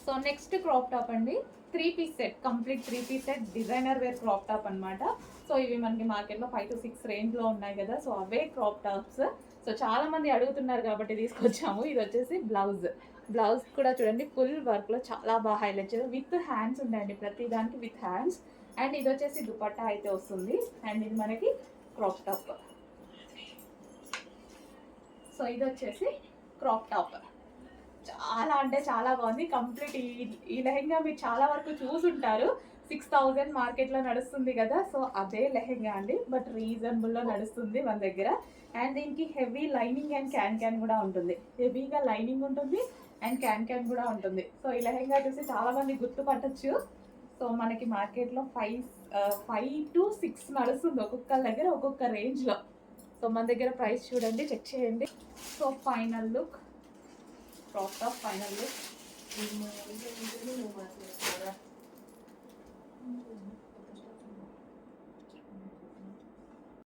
So next crop top అండి, 3-piece set, complete 3-piece set designer wear crop top అనమాట. So ఇవి మనకి మార్కెట్లో 5 to 6 రేంజ్లో ఉన్నాయి కదా, సో అవే క్రాప్ టాప్స్. సో చాలా మంది అడుగుతున్నారు కాబట్టి తీసుకొచ్చాము. ఇది వచ్చేసి బ్లౌజ్ కూడా చూడండి ఫుల్ వర్క్లో చాలా బాగా హైలైట్ చేయాలి, విత్ హ్యాండ్స్ ఉంటాయండి ప్రతి దానికి విత్ హ్యాండ్స్. అండ్ ఇది వచ్చేసి దుపట్టా అయితే వస్తుంది. అండ్ ఇది మనకి క్రాప్ టాప్. సో ఇది వచ్చేసి క్రాప్ టాప్, చాలా అంటే చాలా బాగుంది. కంప్లీట్ ఈ లెహెంగా మీరు చాలా వరకు చూసుంటారు, 6000 మార్కెట్లో నడుస్తుంది కదా. సో అదే లెహెంగా అండి, బట్ రీజనబుల్లో నడుస్తుంది మన దగ్గర. అండ్ దీనికి హెవీ లైనింగ్ అండ్ క్యాన్ కూడా ఉంటుంది, హెవీగా లైనింగ్ ఉంటుంది అండ్ క్యాన్ కూడా ఉంటుంది. సో ఈ లెహెంగా చూసి చాలామంది గుర్తుపట్టచ్చు. సో మనకి మార్కెట్లో 5 to 6 నడుస్తుంది, ఒక్కొక్క దగ్గర ఒక్కొక్క రేంజ్లో. సో మన దగ్గర ప్రైస్ చూడండి, చెక్ చేయండి. So final look, crop top final look.